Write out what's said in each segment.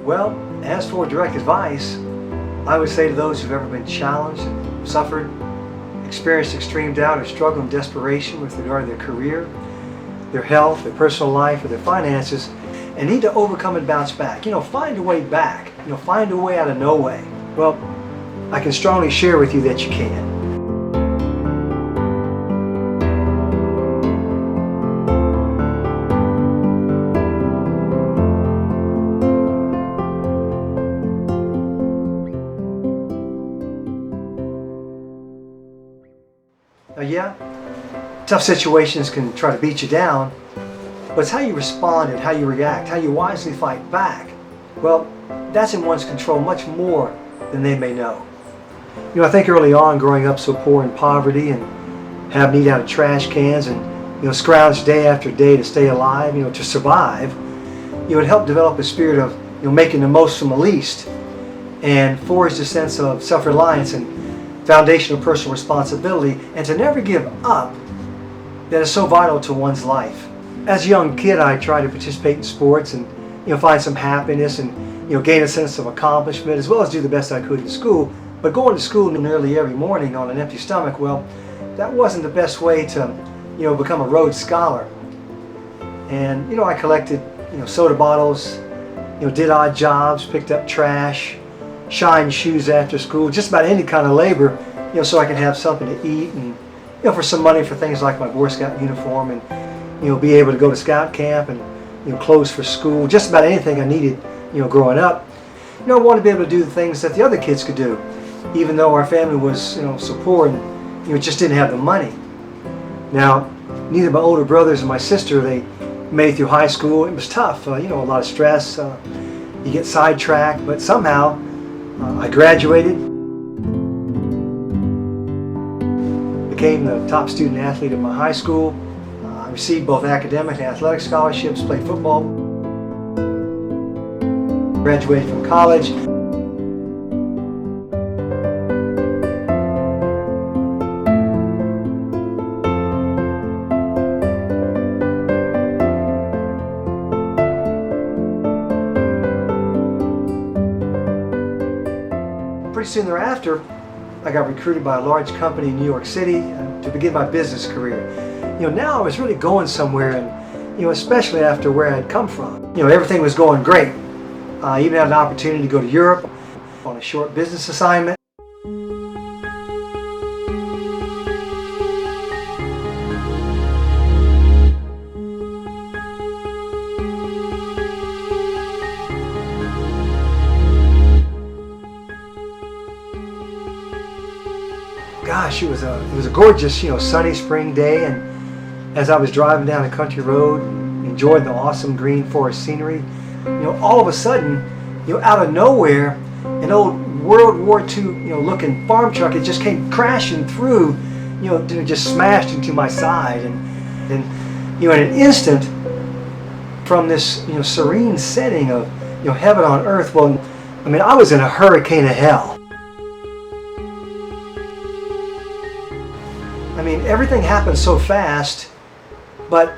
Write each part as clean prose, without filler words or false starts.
Well, as for direct advice, I would say to those who've ever been challenged and suffered, experienced extreme doubt or struggle and desperation with regard to their career, their health, their personal life, or their finances, and need to overcome and bounce back. Find a way back. Find a way out of no way. Well, I can strongly share with you that you can. Yeah, tough situations can try to beat you down, but it's how you respond and how you react, how you wisely fight back. Well, that's in one's control much more than they may know. I think early on, growing up so poor in poverty and having to eat out of trash cans and scrounge day after day to stay alive, to survive, it helped develop a spirit of making the most from the least, and forged a sense of self-reliance and foundational personal responsibility, and to never give up, that is so vital to one's life. As a young kid, I tried to participate in sports and find some happiness and gain a sense of accomplishment, as well as do the best I could in school. But going to school nearly every morning on an empty stomach, well, that wasn't the best way to become a Rhodes Scholar. And I collected soda bottles, did odd jobs, picked up trash, shined shoes after school, just about any kind of labor, so I can have something to eat and for some money for things like my Boy Scout uniform and be able to go to Scout camp and clothes for school, just about anything I needed growing up. I wanted to be able to do the things that the other kids could do, even though our family was so poor and just didn't have the money. Now, neither my older brothers and my sister, they made it through high school. It was tough, a lot of stress. You get sidetracked, but somehow I graduated, became the top student athlete at my high school. I received both academic and athletic scholarships, played football, graduated from college. Pretty soon thereafter, I got recruited by a large company in New York City to begin my business career. Now I was really going somewhere, and especially after where I had come from. Everything was going great. I even had an opportunity to go to Europe on a short business assignment. Gosh, it was a gorgeous, sunny spring day, and as I was driving down a country road, enjoying the awesome green forest scenery, all of a sudden, out of nowhere, an old World War II, looking farm truck, it just came crashing through, just smashed into my side, and in an instant, from this, serene setting of, heaven on earth, well, I was in a hurricane of hell. Everything happened so fast, but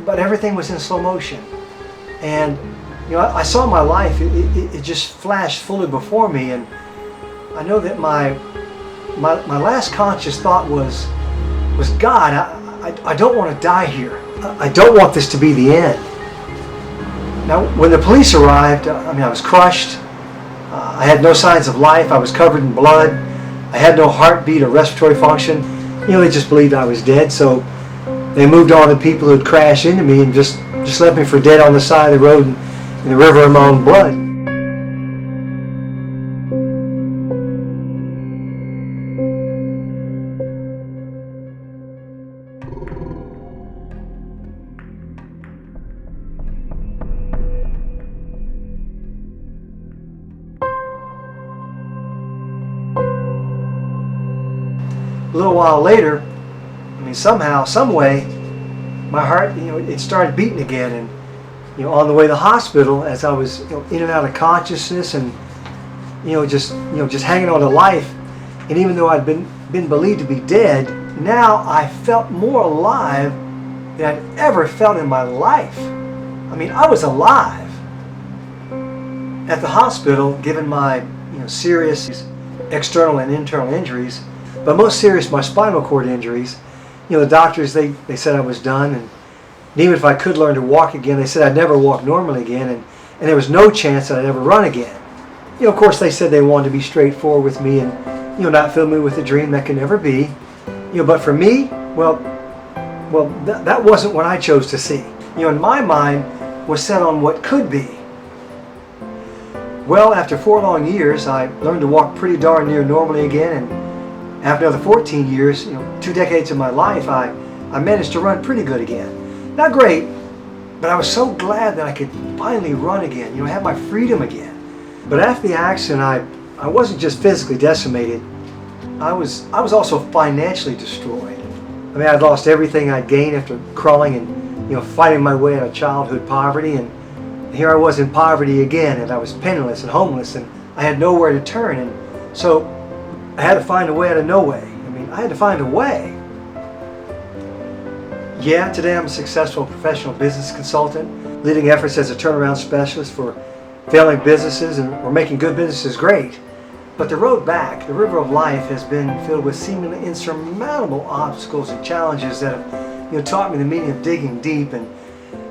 everything was in slow motion. And I saw my life, it just flashed fully before me, and I know that my last conscious thought was God, I don't want to die here. I don't want this to be the end. Now, when the police arrived, I was crushed. I had no signs of life. I was covered in blood. I had no heartbeat or respiratory function. They just believed I was dead, so they moved on to people who'd crash into me and just left me for dead on the side of the road in the river of my own blood. A little while later, somehow, some way, my heart, it started beating again, and on the way to the hospital, as I was in and out of consciousness, and just hanging on to life, and even though I'd been believed to be dead, now I felt more alive than I'd ever felt in my life. I was alive. At the hospital, given my serious external and internal injuries, but most serious my spinal cord injuries, the doctors, they said I was done, and even if I could learn to walk again, they said I'd never walk normally again, and there was no chance that I'd ever run again. Of course, they said they wanted to be straightforward with me and not fill me with a dream that can never be. But for me, that wasn't what I chose to see. And my mind was set on what could be. Well, after 4 long years, I learned to walk pretty darn near normally again, and after another 14 years, 2 decades of my life, I managed to run pretty good again. Not great, but I was so glad that I could finally run again, have my freedom again. But after the accident, I wasn't just physically decimated, I was also financially destroyed. I mean, I'd lost everything I'd gained after crawling and fighting my way out of childhood poverty, and here I was in poverty again, and I was penniless and homeless, and I had nowhere to turn, and so I had to find a way out of no way. I had to find a way. Yeah, today I'm a successful professional business consultant, leading efforts as a turnaround specialist for failing businesses or making good businesses great. But the road back, the river of life, has been filled with seemingly insurmountable obstacles and challenges that have taught me the meaning of digging deep and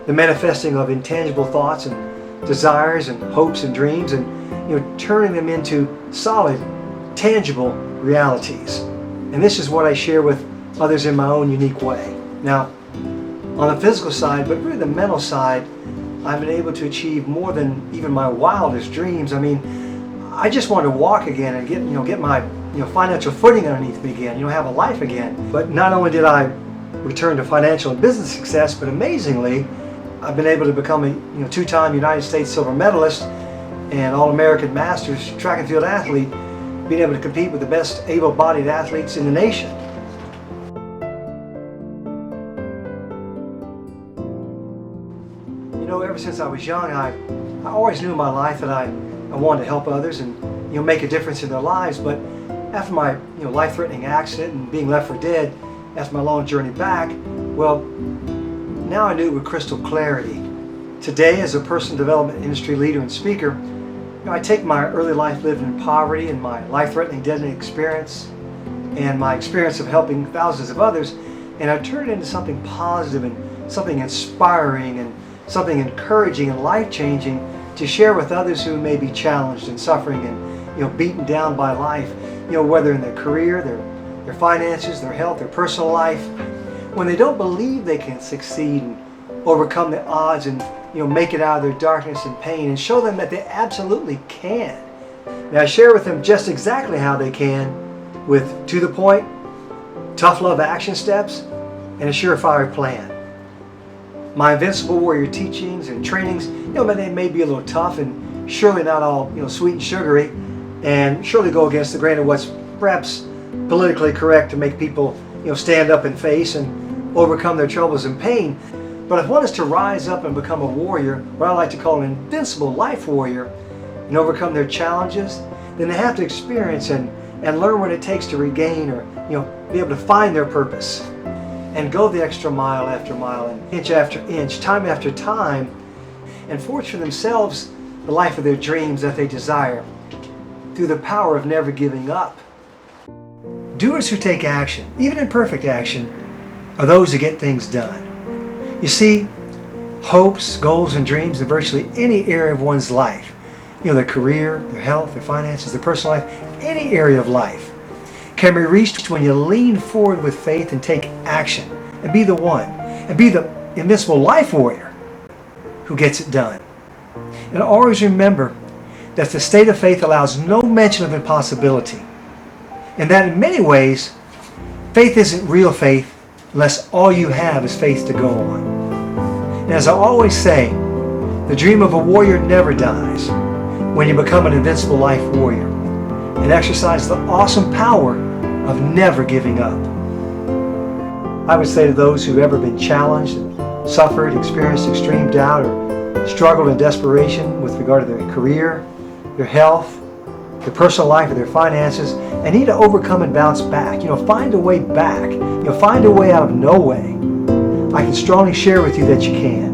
the manifesting of intangible thoughts and desires and hopes and dreams, and turning them into solid, tangible realities. And this is what I share with others in my own unique way. Now, on the physical side, but really the mental side, I've been able to achieve more than even my wildest dreams. I just wanted to walk again and get my financial footing underneath me again, have a life again. But not only did I return to financial and business success, but amazingly, I've been able to become a 2-time United States silver medalist and All-American Masters track and field athlete, being able to compete with the best able-bodied athletes in the nation. Ever since I was young, I always knew in my life that I wanted to help others and make a difference in their lives. But after my life-threatening accident and being left for dead, after my long journey back, well, now I knew it with crystal clarity. Today, as a personal development industry leader and speaker, I take my early life lived in poverty and my life-threatening deadening experience and my experience of helping thousands of others, and I turn it into something positive and something inspiring and something encouraging and life-changing to share with others who may be challenged and suffering and beaten down by life, whether in their career, their finances, their health, their personal life, when they don't believe they can succeed and overcome the odds and make it out of their darkness and pain, and show them that they absolutely can. Now I share with them just exactly how they can, with to the point, tough love action steps, and a surefire plan. My Invincible Warrior teachings and trainings, they may be a little tough and surely not all sweet and sugary, and surely go against the grain of what's perhaps politically correct to make people stand up and face and overcome their troubles and pain. But if one is to rise up and become a warrior, what I like to call an invincible life warrior, and overcome their challenges, then they have to experience and learn what it takes to regain or be able to find their purpose and go the extra mile after mile and inch after inch, time after time, and forge for themselves the life of their dreams that they desire through the power of never giving up. Doers who take action, even imperfect action, are those who get things done. You see, hopes, goals, and dreams in virtually any area of one's life, their career, their health, their finances, their personal life, any area of life, can be reached when you lean forward with faith and take action and be the one, and be the invincible life warrior who gets it done. And always remember that the state of faith allows no mention of impossibility, and that in many ways, faith isn't real faith unless all you have is faith to go on. And as I always say, the dream of a warrior never dies when you become an invincible life warrior and exercise the awesome power of never giving up. I would say to those who've ever been challenged, suffered, experienced extreme doubt, or struggled in desperation with regard to their career, their health, their personal life, or their finances, and need to overcome and bounce back, find a way back, find a way out of no way, I can strongly share with you that you can.